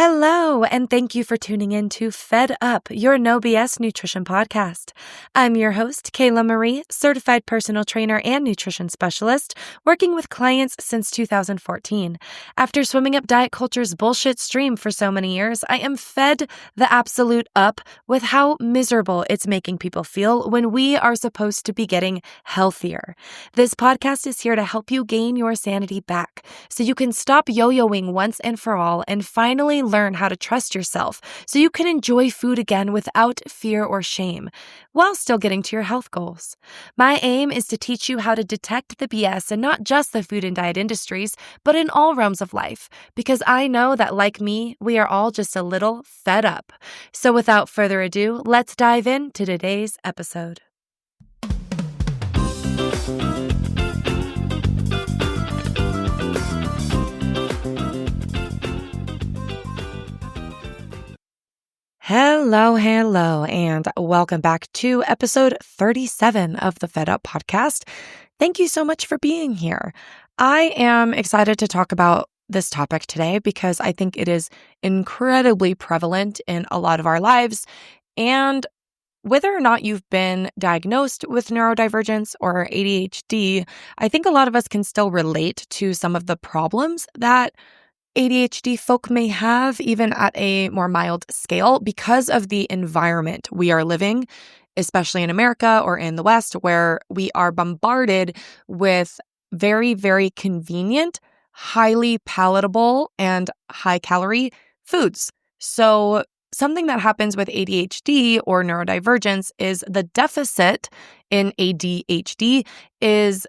Hello, and thank you for tuning in to Fed Up, your no BS nutrition podcast. I'm your host, Kayla Marie, certified personal trainer and nutrition specialist, working with clients since 2014. After swimming up diet culture's bullshit stream for so many years, I am fed the absolute up with how miserable it's making people feel when we are supposed to be getting healthier. This podcast is here to help you gain your sanity back so you can stop yo-yoing once and for all and finally learn how to trust yourself so you can enjoy food again without fear or shame while still getting to your health goals. My aim is to teach you how to detect the BS in not just the food and diet industries, but in all realms of life, because I know that, like me, we are all just a little fed up. So without further ado, let's dive into today's episode. Hello, and welcome back to episode 37 of the Fed Up podcast. Thank you so much for being here. I am excited to talk about this topic today because I think it is incredibly prevalent in a lot of our lives. And whether or not you've been diagnosed with neurodivergence or ADHD, I think a lot of us can still relate to some of the problems that ADHD folk may have, even at a more mild scale, because of the environment we are living, especially in America or in the West, where we are bombarded with very, very convenient, highly palatable, and high-calorie foods. So something that happens with ADHD or neurodivergence is the deficit in ADHD is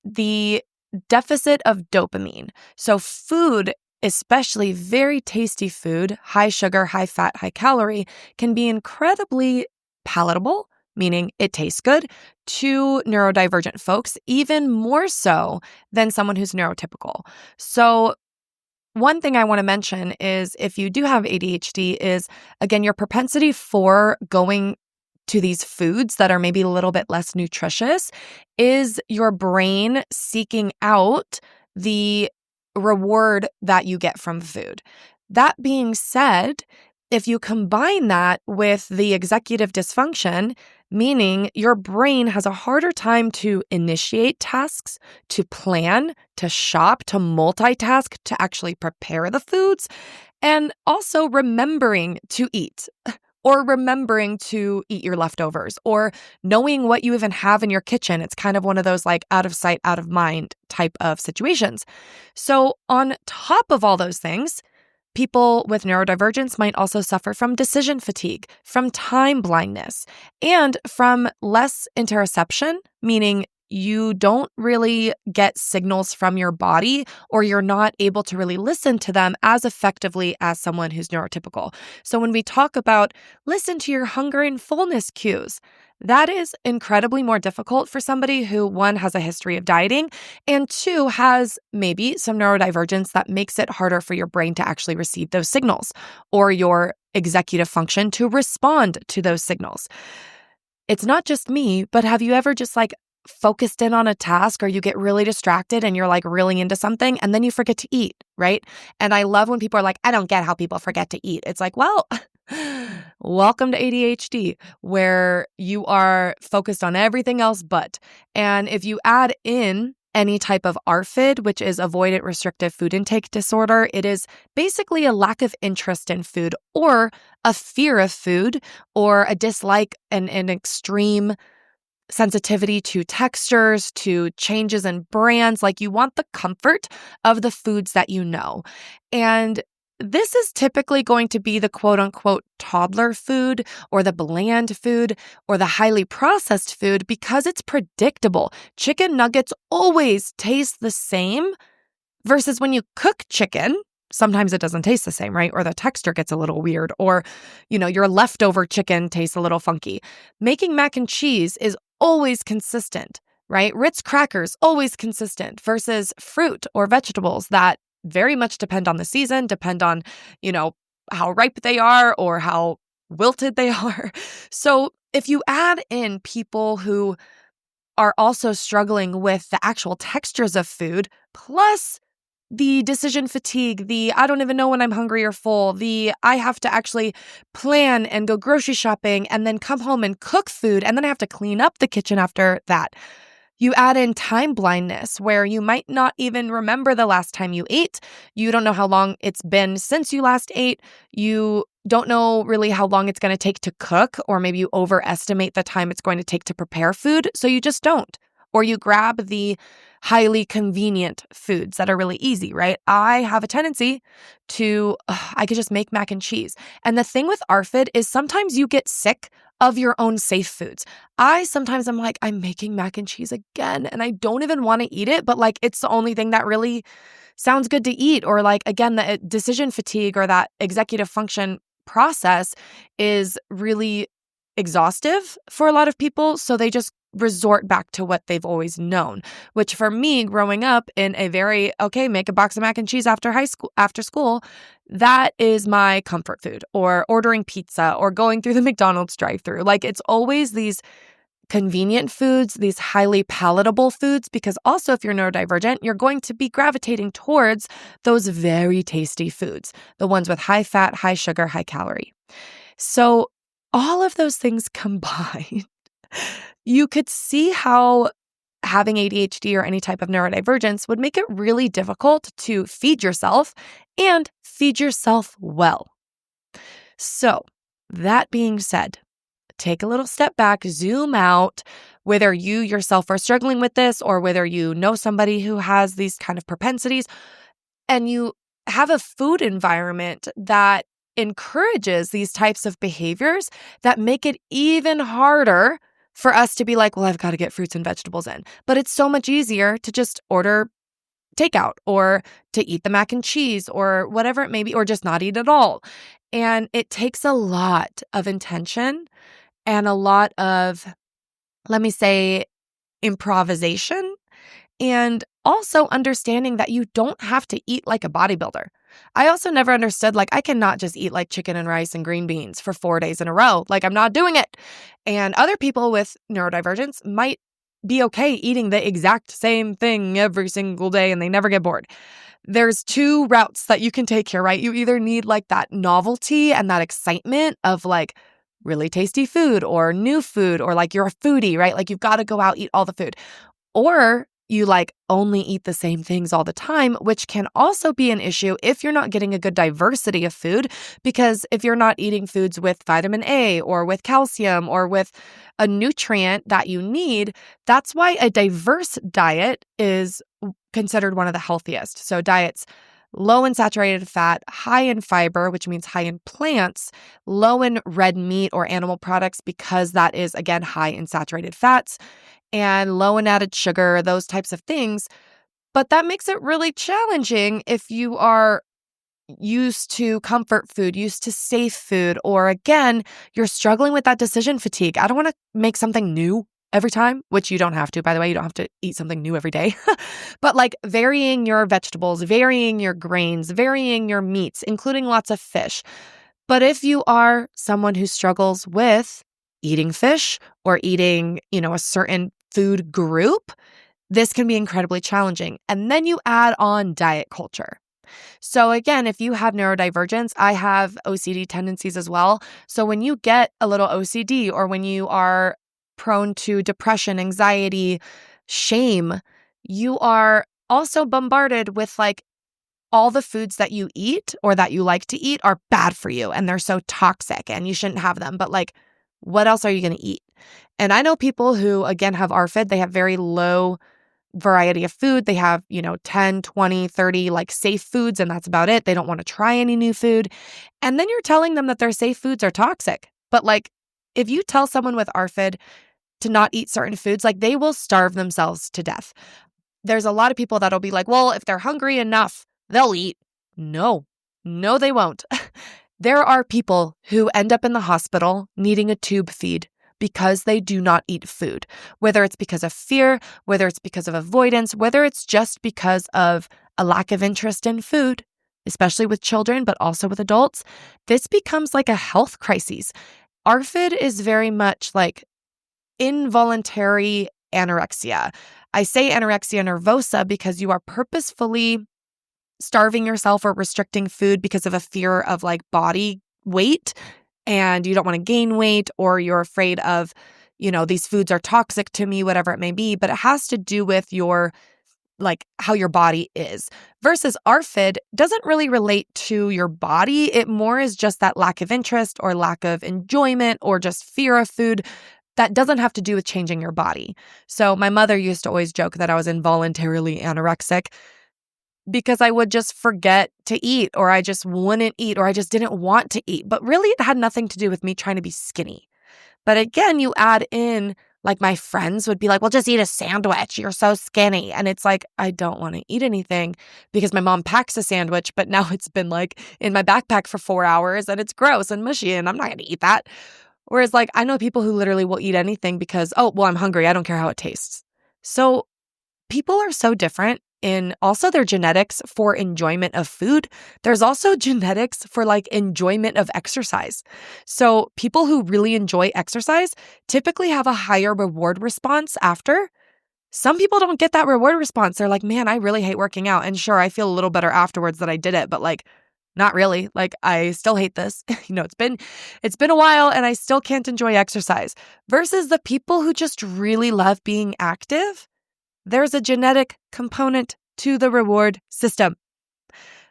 the deficit of dopamine. So food, especially very tasty food, high sugar, high fat, high calorie, can be incredibly palatable, meaning it tastes good, to neurodivergent folks, even more so than someone who's neurotypical. So one thing I want to mention is if you do have ADHD is, again, your propensity for going to these foods that are maybe a little bit less nutritious is your brain seeking out the reward that you get from food. That being said, if you combine that with the executive dysfunction, meaning your brain has a harder time to initiate tasks, to plan, to shop, to multitask, to actually prepare the foods, and also remembering to eat. Or remembering to eat your leftovers, or knowing what you even have in your kitchen. It's kind of one of those like out of sight, out of mind type of situations. So on top of all those things, people with neurodivergence might also suffer from decision fatigue, from time blindness, and from less interoception, meaning you don't really get signals from your body or you're not able to really listen to them as effectively as someone who's neurotypical. So when we talk about listen to your hunger and fullness cues, that is incredibly more difficult for somebody who, one, has a history of dieting, and two, has maybe some neurodivergence that makes it harder for your brain to actually receive those signals or your executive function to respond to those signals. It's not just me, but have you ever just focused in on a task or you get really distracted and you're really into something and then you forget to eat, right? And I love when people are like, I don't get how people forget to eat. It's like, well, welcome to ADHD, where you are focused on everything else but. And if you add in any type of ARFID, which is avoidant restrictive food intake disorder, it is basically a lack of interest in food or a fear of food or a dislike and an extreme sensitivity to textures, to changes in brands. You want the comfort of the foods that you know. And this is typically going to be the quote unquote toddler food or the bland food or the highly processed food because it's predictable. Chicken nuggets always taste the same versus when you cook chicken, sometimes it doesn't taste the same, right? Or the texture gets a little weird, or, your leftover chicken tastes a little funky. Making mac and cheese is always consistent, right? Ritz crackers, always consistent versus fruit or vegetables that very much depend on the season, depend on, how ripe they are or how wilted they are. So if you add in people who are also struggling with the actual textures of food, plus the decision fatigue, the I don't even know when I'm hungry or full, the I have to actually plan and go grocery shopping and then come home and cook food, and then I have to clean up the kitchen after that. You add in time blindness, where you might not even remember the last time you ate. You don't know how long it's been since you last ate. You don't know really how long it's going to take to cook, or maybe you overestimate the time it's going to take to prepare food, so you just don't. Or you grab the highly convenient foods that are really easy, right? I have a tendency to, I could just make mac and cheese. And the thing with ARFID is sometimes you get sick of your own safe foods. Sometimes I'm like, I'm making mac and cheese again, and I don't even want to eat it, but like it's the only thing that really sounds good to eat. Or like, again, the decision fatigue or that executive function process is really exhaustive for a lot of people. So they just resort back to what they've always known, which for me, growing up in a very, okay, make a box of mac and cheese after school, that is my comfort food. Or ordering pizza or going through the McDonald's drive-thru. Like it's always these convenient foods, these highly palatable foods, because also if you're neurodivergent, you're going to be gravitating towards those very tasty foods, the ones with high fat, high sugar, high calorie. So all of those things combined, you could see how having ADHD or any type of neurodivergence would make it really difficult to feed yourself and feed yourself well. So, that being said, take a little step back, zoom out, whether you yourself are struggling with this or whether you know somebody who has these kind of propensities, and you have a food environment that encourages these types of behaviors that make it even harder for us to be like, well, I've got to get fruits and vegetables in. But it's so much easier to just order takeout or to eat the mac and cheese or whatever it may be, or just not eat at all. And it takes a lot of intention and a lot of, let me say, improvisation, and also understanding that you don't have to eat like a bodybuilder. I also never understood, like, I cannot just eat like chicken and rice and green beans for 4 days in a row. Like, I'm not doing it. And other people with neurodivergence might be okay eating the exact same thing every single day and they never get bored. There's two routes that you can take here, right? You either need like that novelty and that excitement of like really tasty food or new food, or like you're a foodie, right? Like you've got to go out, eat all the food. Or you like only eat the same things all the time, which can also be an issue if you're not getting a good diversity of food, because if you're not eating foods with vitamin A or with calcium or with a nutrient that you need, that's why a diverse diet is considered one of the healthiest. So diets low in saturated fat, high in fiber, which means high in plants, low in red meat or animal products, because that is, again, high in saturated fats, and low in added sugar, those types of things. But that makes it really challenging if you are used to comfort food, used to safe food, or again, you're struggling with that decision fatigue. I don't want to make something new every time, which you don't have to, by the way. You don't have to eat something new every day. But like varying your vegetables, varying your grains, varying your meats, including lots of fish. But if you are someone who struggles with eating fish or eating, a certain food group, this can be incredibly challenging. And then you add on diet culture. So again, if you have neurodivergence, I have OCD tendencies as well. So when you get a little OCD, or when you are prone to depression, anxiety, shame, you are also bombarded with like all the foods that you eat or that you like to eat are bad for you and they're so toxic and you shouldn't have them. But like, what else are you going to eat? And I know people who, again, have ARFID, they have very low variety of food. They have, 10, 20, 30 like safe foods, and that's about it. They don't want to try any new food. And then you're telling them that their safe foods are toxic. But like, if you tell someone with ARFID to not eat certain foods, like they will starve themselves to death. There's a lot of people that'll be like, well, if they're hungry enough, they'll eat. No, they won't. There are people who end up in the hospital needing a tube feed because they do not eat food, whether it's because of fear, whether it's because of avoidance, whether it's just because of a lack of interest in food, especially with children, but also with adults. This becomes like a health crisis. ARFID is very much like involuntary anorexia. I say anorexia nervosa because you are purposefully starving yourself or restricting food because of a fear of like body weight and you don't want to gain weight, or you're afraid of, these foods are toxic to me, whatever it may be, but it has to do with your like how your body is. Versus ARFID doesn't really relate to your body. It more is just that lack of interest or lack of enjoyment or just fear of food that doesn't have to do with changing your body. So my mother used to always joke that I was involuntarily anorexic because I would just forget to eat, or I just wouldn't eat, or I just didn't want to eat. But really, it had nothing to do with me trying to be skinny. But again, you add in, like my friends would be like, well, just eat a sandwich. You're so skinny. And it's like, I don't want to eat anything because my mom packs a sandwich, but now it's been like in my backpack for 4 hours and it's gross and mushy and I'm not going to eat that. Whereas like I know people who literally will eat anything because, oh, well, I'm hungry. I don't care how it tastes. So people are so different in also their genetics for enjoyment of food. There's also genetics for like enjoyment of exercise. So people who really enjoy exercise typically have a higher reward response after. Some people don't get that reward response. They're like, man, I really hate working out. And sure, I feel a little better afterwards that I did it, but like, not really. Like, I still hate this. It's been a while and I still can't enjoy exercise. Versus the people who just really love being active. There's a genetic component to the reward system.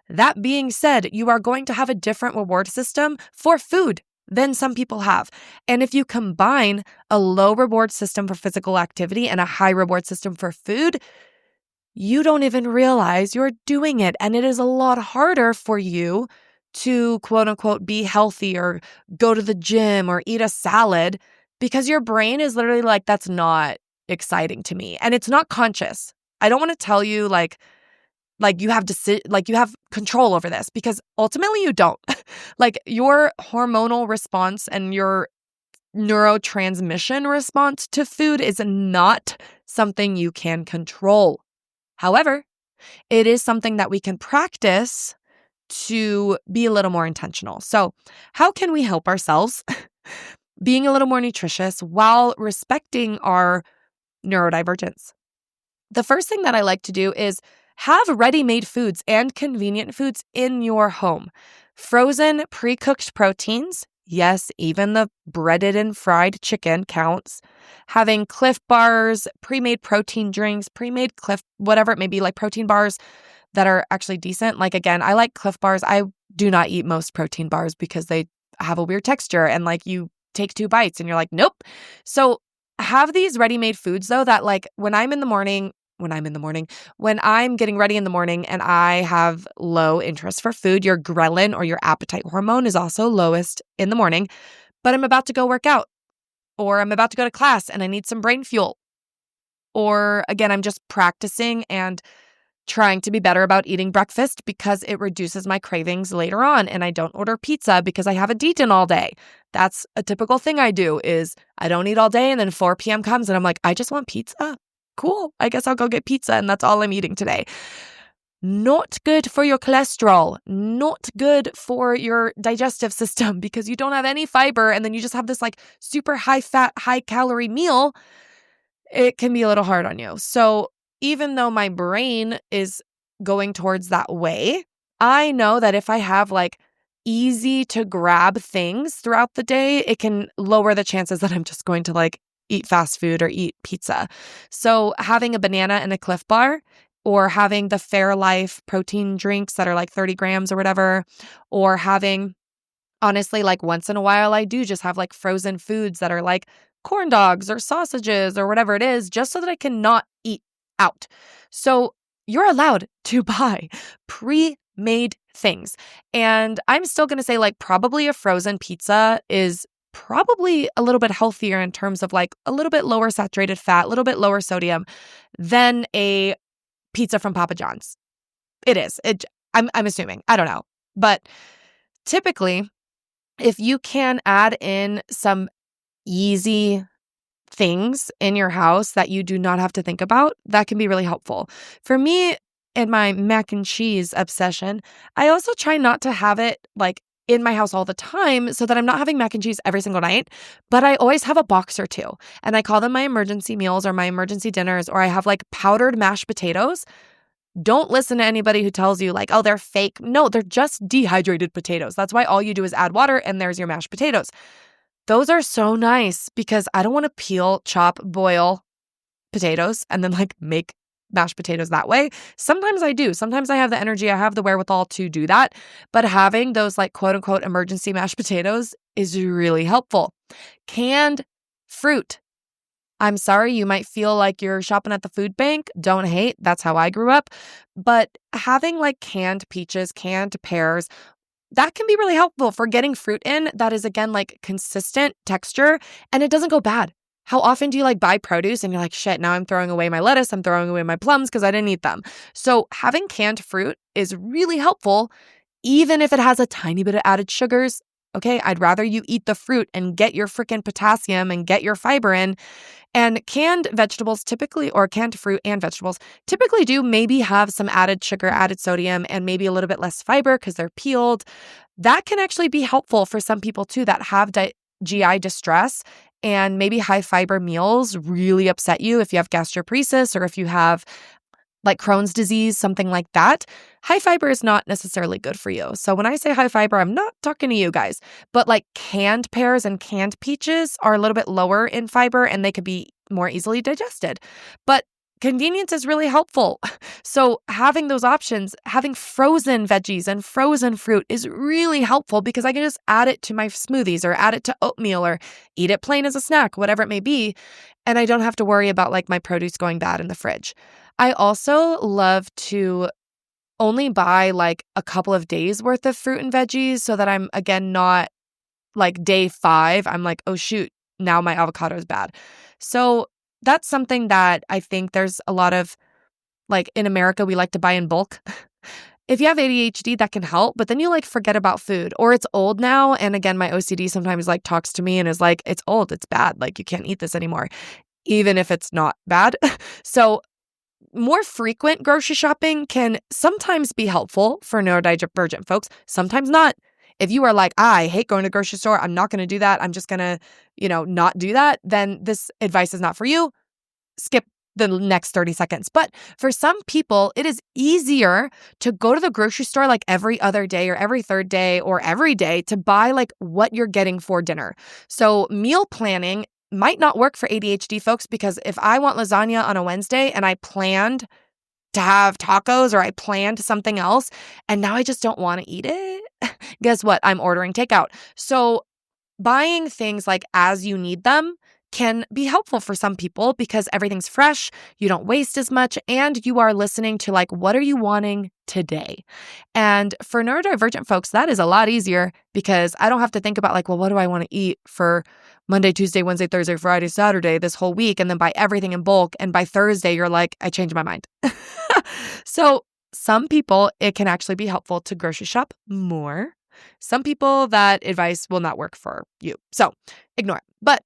That being said, you are going to have a different reward system for food than some people have. And if you combine a low reward system for physical activity and a high reward system for food, you don't even realize you're doing it. And it is a lot harder for you to quote unquote be healthy or go to the gym or eat a salad because your brain is literally like, that's not exciting to me. And it's not conscious. I don't want to tell you like you have you have control over this, because ultimately you don't. Like your hormonal response and your neurotransmission response to food is not something you can control. However, it is something that we can practice to be a little more intentional. So, how can we help ourselves being a little more nutritious while respecting our neurodivergence? The first thing that I like to do is have ready-made foods and convenient foods in your home. Frozen, pre-cooked proteins. Yes, even the breaded and fried chicken counts. Having Cliff bars, pre-made protein drinks, pre-made Cliff, whatever it may be, like protein bars that are actually decent. Like again, I like Cliff bars. I do not eat most protein bars because they have a weird texture and like you take 2 bites and you're like, nope. So have these ready-made foods though that like when I'm getting ready in the morning and I have low interest for food, your ghrelin or your appetite hormone is also lowest in the morning, but I'm about to go work out or I'm about to go to class and I need some brain fuel. Or again, I'm just practicing and trying to be better about eating breakfast because it reduces my cravings later on, and I don't order pizza because I haven't eaten all day. That's a typical thing I do is I don't eat all day and then 4 p.m. comes and I'm like, I just want pizza. Cool. I guess I'll go get pizza and that's all I'm eating today. Not good for your cholesterol, not good for your digestive system because you don't have any fiber and then you just have this like super high fat, high calorie meal. It can be a little hard on you. So even though my brain is going towards that way, I know that if I have like easy to grab things throughout the day, it can lower the chances that I'm just going to like eat fast food or eat pizza. So having a banana and a Cliff bar, or having the Fairlife protein drinks that are like 30 grams or whatever, or having, honestly, like once in a while, I do just have like frozen foods that are like corn dogs or sausages or whatever it is, just so that I can not eat out. So you're allowed to buy pre-made things. And I'm still going to say like probably a frozen pizza is probably a little bit healthier in terms of like a little bit lower saturated fat, a little bit lower sodium than a pizza from Papa John's. It is. I'm assuming. I don't know. But typically, if you can add in some easy things in your house that you do not have to think about, that can be really helpful. For me, in my mac and cheese obsession, I also try not to have it like in my house all the time so that I'm not having mac and cheese every single night, but I always have a box or two. And I call them my emergency meals or my emergency dinners, or I have like powdered mashed potatoes. Don't listen to anybody who tells you like, oh, they're fake. No, they're just dehydrated potatoes. That's why all you do is add water and there's your mashed potatoes. Those are so nice because I don't want to peel, chop, boil potatoes and then like make mashed potatoes that way. Sometimes I do. Sometimes I have the energy, I have the wherewithal to do that. But having those like quote unquote emergency mashed potatoes is really helpful. Canned fruit. I'm sorry, you might feel like you're shopping at the food bank. Don't hate. That's how I grew up. But having like canned peaches, canned pears, that can be really helpful for getting fruit in that is, again, like consistent texture and it doesn't go bad. How often do you like buy produce and you're like, shit, now I'm throwing away my lettuce, I'm throwing away my plums because I didn't eat them. So having canned fruit is really helpful, even if it has a tiny bit of added sugars. Okay, I'd rather you eat the fruit and get your freaking potassium and get your fiber in. And canned vegetables typically, or canned fruit and vegetables, typically do maybe have some added sugar, added sodium, and maybe a little bit less fiber because they're peeled. That can actually be helpful for some people too that have GI distress, and maybe high fiber meals really upset you if you have gastroparesis or if you have like Crohn's disease, something like that. High fiber is not necessarily good for you. So when I say high fiber, I'm not talking to you guys, but like canned pears and canned peaches are a little bit lower in fiber and they could be more easily digested. But convenience is really helpful. So having those options, having frozen veggies and frozen fruit is really helpful because I can just add it to my smoothies or add it to oatmeal or eat it plain as a snack, whatever it may be. And I don't have to worry about like my produce going bad in the fridge. I also love to only buy like a couple of days worth of fruit and veggies so that I'm, again, not like day 5, I'm like, oh shoot, now my avocado is bad. So that's something that I think there's a lot of, like in America, we like to buy in bulk. If you have ADHD, that can help, but then you like forget about food or it's old now. And again, my OCD sometimes like talks to me and is like, it's old, it's bad. Like you can't eat this anymore, even if it's not bad. So more frequent grocery shopping can sometimes be helpful for neurodivergent folks, sometimes not. If you are like, I hate going to the grocery store, I'm not going to do that, I'm just going to, not do that, then this advice is not for you. Skip the next 30 seconds. But for some people, it is easier to go to the grocery store like every other day or every third day or every day to buy like what you're getting for dinner. So meal planning might not work for ADHD folks because if I want lasagna on a Wednesday and I planned to have tacos or I planned something else and now I just don't want to eat it, guess what? I'm ordering takeout. So buying things like as you need them can be helpful for some people because everything's fresh, you don't waste as much, and you are listening to like, what are you wanting today? And for neurodivergent folks, that is a lot easier because I don't have to think about like, well, what do I want to eat for Monday, Tuesday, Wednesday, Thursday, Friday, Saturday, this whole week, and then buy everything in bulk. And by Thursday, you're like, I changed my mind. So some people, it can actually be helpful to grocery shop more. Some people, that advice will not work for you. So ignore it. But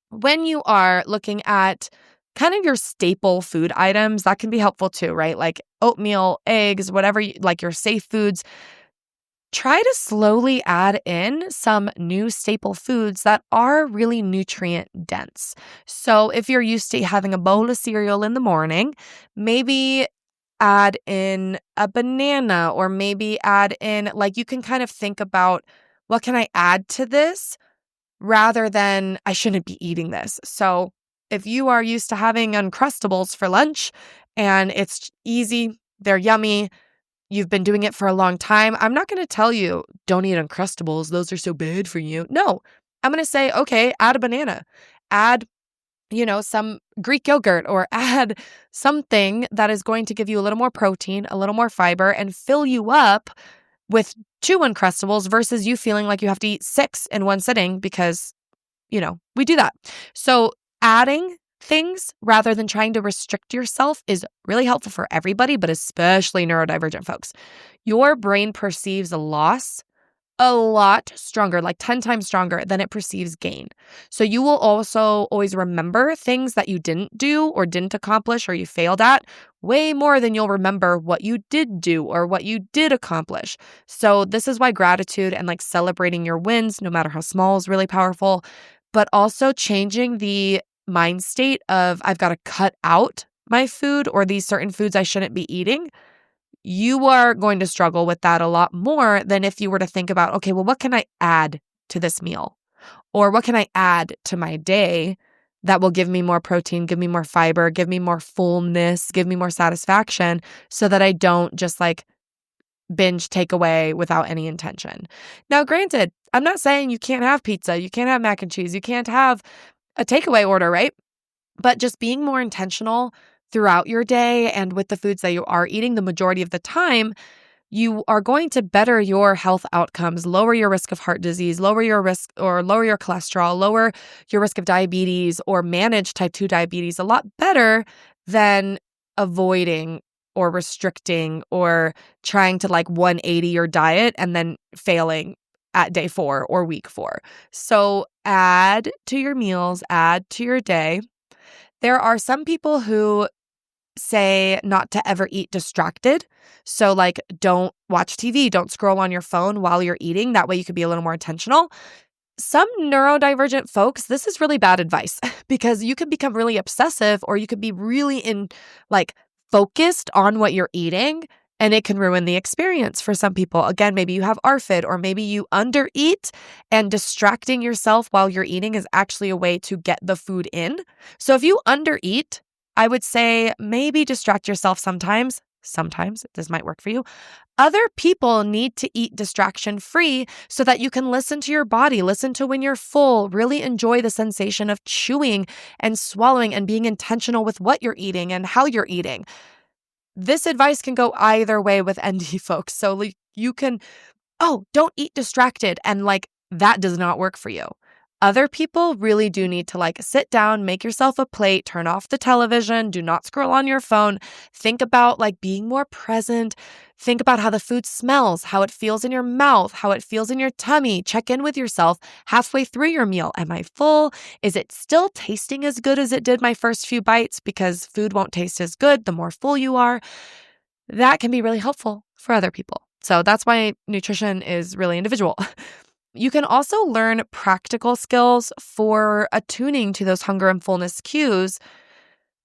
when you are looking at kind of your staple food items, that can be helpful too, right? Like oatmeal, eggs, whatever, like your safe foods. Try to slowly add in some new staple foods that are really nutrient dense. So if you're used to having a bowl of cereal in the morning, maybe add in a banana or maybe add in, like you can kind of think about, what can I add to this? Rather than I shouldn't be eating this. So if you are used to having Uncrustables for lunch and it's easy, they're yummy, you've been doing it for a long time, I'm not going to tell you, don't eat Uncrustables, those are so bad for you. No, I'm going to say, okay, add a banana, add, some Greek yogurt or add something that is going to give you a little more protein, a little more fiber, and fill you up with 2 Uncrustables versus you feeling like you have to eat 6 in one sitting because, we do that. So adding things rather than trying to restrict yourself is really helpful for everybody, but especially neurodivergent folks. Your brain perceives a loss a lot stronger, like 10 times stronger than it perceives gain. So you will also always remember things that you didn't do or didn't accomplish or you failed at way more than you'll remember what you did do or what you did accomplish. So this is why gratitude and like celebrating your wins, no matter how small, is really powerful, but also changing the mind state of I've got to cut out my food or these certain foods I shouldn't be eating, you are going to struggle with that a lot more than if you were to think about, okay, well, what can I add to this meal? Or what can I add to my day that will give me more protein, give me more fiber, give me more fullness, give me more satisfaction so that I don't just like binge takeaway without any intention. Now, granted, I'm not saying you can't have pizza, you can't have mac and cheese, you can't have a takeaway order, right? But just being more intentional throughout your day and with the foods that you are eating the majority of the time, you are going to better your health outcomes, lower your risk of heart disease, lower your risk or lower your cholesterol, lower your risk of diabetes or manage type 2 diabetes a lot better than avoiding or restricting or trying to like 180 your diet and then failing at day 4 or week 4. So add to your meals, add to your day. There are some people who say not to ever eat distracted. So like don't watch TV, don't scroll on your phone while you're eating. That way you could be a little more intentional. Some neurodivergent folks, this is really bad advice because you could become really obsessive or you could be really like focused on what you're eating and it can ruin the experience for some people. Again, maybe you have ARFID or maybe you undereat and distracting yourself while you're eating is actually a way to get the food in. So if you undereat, I would say maybe distract yourself sometimes. Sometimes this might work for you. Other people need to eat distraction free so that you can listen to your body, listen to when you're full, really enjoy the sensation of chewing and swallowing and being intentional with what you're eating and how you're eating. This advice can go either way with ND folks. So like you can, don't eat distracted. And like that does not work for you. Other people really do need to like sit down, make yourself a plate, turn off the television, do not scroll on your phone. Think about like being more present. Think about how the food smells, how it feels in your mouth, how it feels in your tummy. Check in with yourself halfway through your meal. Am I full? Is it still tasting as good as it did my first few bites? Because food won't taste as good the more full you are. That can be really helpful for other people. So that's why nutrition is really individual. You can also learn practical skills for attuning to those hunger and fullness cues.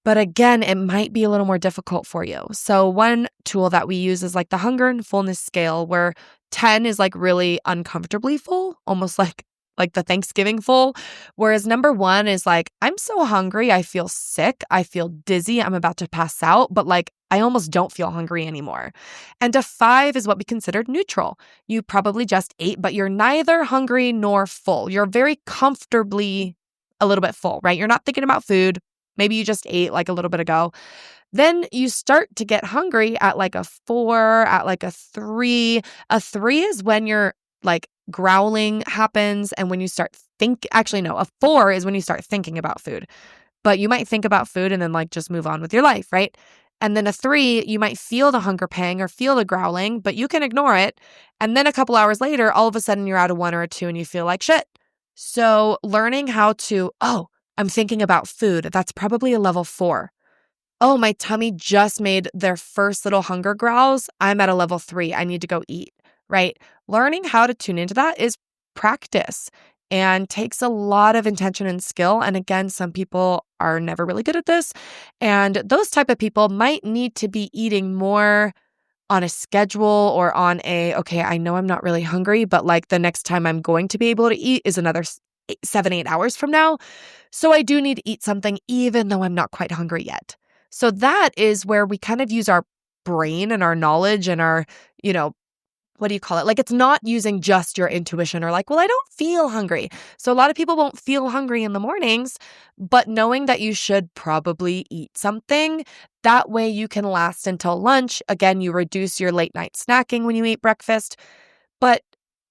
But again, it might be a little more difficult for you. So one tool that we use is like the hunger and fullness scale, where 10 is like really uncomfortably full, almost like the Thanksgiving full. Whereas number 1 is like, I'm so hungry, I feel sick, I feel dizzy, I'm about to pass out, but like I almost don't feel hungry anymore. And a 5 is what we considered neutral. You probably just ate, but you're neither hungry nor full. You're very comfortably a little bit full, right? You're not thinking about food. Maybe you just ate like a little bit ago. Then you start to get hungry at like a 4, at like a 3. A 3 is when you're like growling happens and when you start a 4 is when you start thinking about food. But you might think about food and then like just move on with your life, right? And then a 3, you might feel the hunger pang or feel the growling, but you can ignore it. And then a couple hours later, all of a sudden you're at a 1 or a 2 and you feel like shit. So learning how to, I'm thinking about food. That's probably a level 4. Oh, my tummy just made their first little hunger growls. I'm at a level 3. I need to go eat, right? Learning how to tune into that is practice and takes a lot of intention and skill. And again, some people are never really good at this. And those type of people might need to be eating more on a schedule or on okay, I know I'm not really hungry, but like the next time I'm going to be able to eat is another 7-8 hours from now. So I do need to eat something even though I'm not quite hungry yet. So that is where we kind of use our brain and our knowledge and our, what do you call it? Like it's not using just your intuition or like, well, I don't feel hungry. So a lot of people won't feel hungry in the mornings, but knowing that you should probably eat something, that way you can last until lunch. Again, you reduce your late night snacking when you eat breakfast, but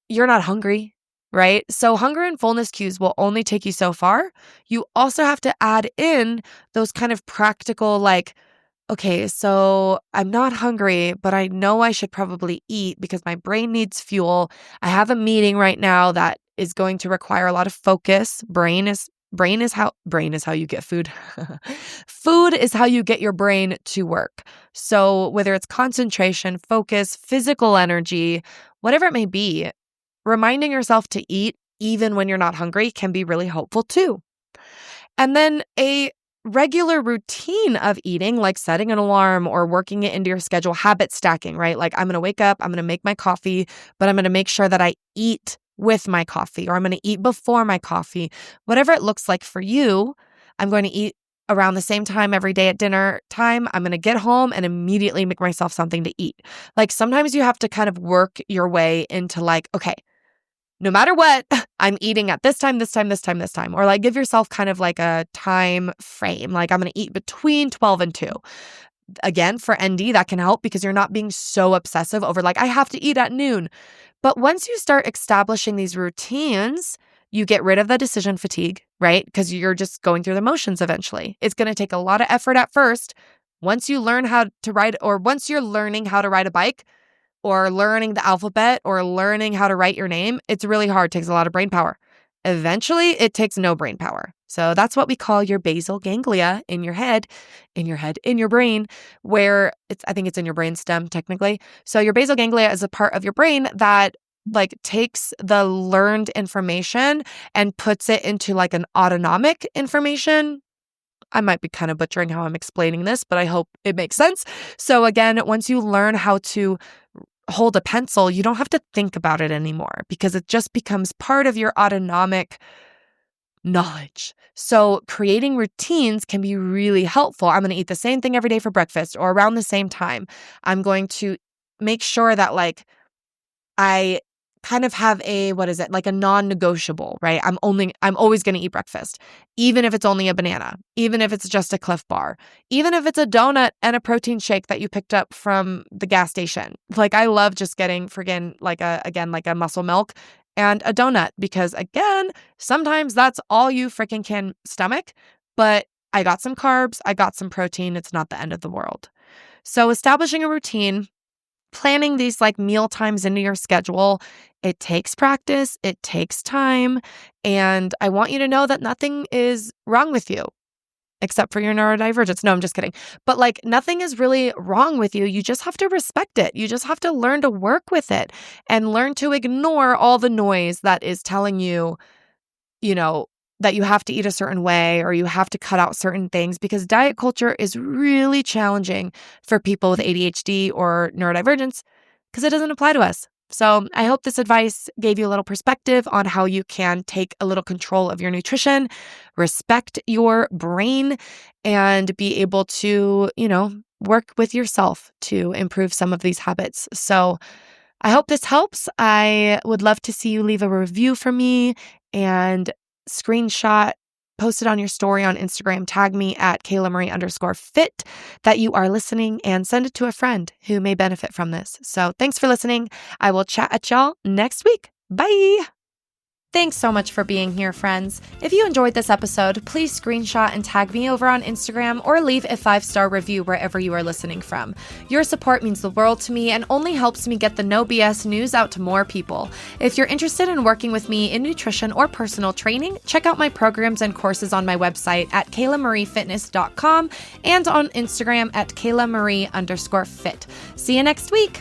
you're not hungry, right? So hunger and fullness cues will only take you so far. You also have to add in those kind of practical like, okay, so I'm not hungry, but I know I should probably eat because my brain needs fuel. I have a meeting right now that is going to require a lot of focus. Brain is how you get food. Food is how you get your brain to work. So whether it's concentration, focus, physical energy, whatever it may be, reminding yourself to eat even when you're not hungry can be really helpful too. And then a regular routine of eating, like setting an alarm or working it into your schedule, habit stacking, right? Like I'm going to wake up, I'm going to make my coffee, but I'm going to make sure that I eat with my coffee, or I'm going to eat before my coffee. Whatever it looks like for you, I'm going to eat around the same time every day at dinner time. I'm going to get home and immediately make myself something to eat. Like sometimes you have to kind of work your way into like, okay, no matter what, I'm eating at this time, this time, this time, this time. Or like give yourself kind of like a time frame. Like I'm going to eat between 12 and 2. Again, for ND, that can help because you're not being so obsessive over like, I have to eat at noon. But once you start establishing these routines, you get rid of the decision fatigue, right? Because you're just going through the motions eventually. It's going to take a lot of effort at first. Once you learn how to ride, or once you're learning how to ride a bike, or learning the alphabet, or learning how to write your name, it's really hard. It takes a lot of brain power. Eventually, it takes no brain power. So that's what we call your basal ganglia in your head, in your brain, where I think it's in your brain stem technically. So your basal ganglia is a part of your brain that like takes the learned information and puts it into like an autonomic information. I might be kind of butchering how I'm explaining this, but I hope it makes sense. So again, once you learn how to hold a pencil, you don't have to think about it anymore because it just becomes part of your autonomic knowledge. So creating routines can be really helpful. I'm going to eat the same thing every day for breakfast or around the same time. I'm going to make sure that like I kind of have like a non-negotiable, right? I'm always going to eat breakfast, even if it's only a banana, even if it's just a Cliff Bar, even if it's a donut and a protein shake that you picked up from the gas station. Like I love just getting like a muscle milk and a donut because again, sometimes that's all you freaking can stomach, but I got some carbs, I got some protein. It's not the end of the world. So establishing a routine, planning these like meal times into your schedule, it takes practice, it takes time, and I want you to know that nothing is wrong with you except for your neurodivergence. No, I'm just kidding. But like nothing is really wrong with you. You just have to respect it. You just have to learn to work with it and learn to ignore all the noise that is telling you, that you have to eat a certain way or you have to cut out certain things because diet culture is really challenging for people with ADHD or neurodivergence because it doesn't apply to us. So I hope this advice gave you a little perspective on how you can take a little control of your nutrition, respect your brain, and be able to, work with yourself to improve some of these habits. So I hope this helps. I would love to see you leave a review for me and screenshot, post it on your story on Instagram, tag me at Kayla Marie _fit that you are listening and send it to a friend who may benefit from this. So thanks for listening. I will chat at y'all next week. Bye. Thanks so much for being here, friends. If you enjoyed this episode, please screenshot and tag me over on Instagram or leave a 5-star review wherever you are listening from. Your support means the world to me and only helps me get the No BS news out to more people. If you're interested in working with me in nutrition or personal training, check out my programs and courses on my website at kaylamariefitness.com and on Instagram at Kayla Marie _fit. See you next week.